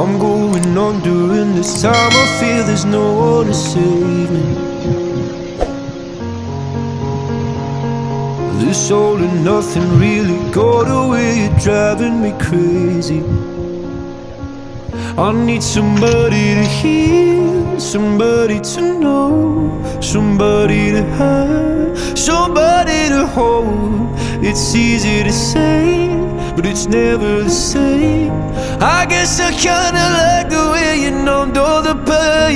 I'm going on during this time. I feel there's no one to save me. This all and nothing really got away, you're driving me crazy. I need somebody to hear, somebody to know, somebody to have, somebody to hold. It's easy to say, but it's never the same. I guess I kinda like the way you numbed all the pain.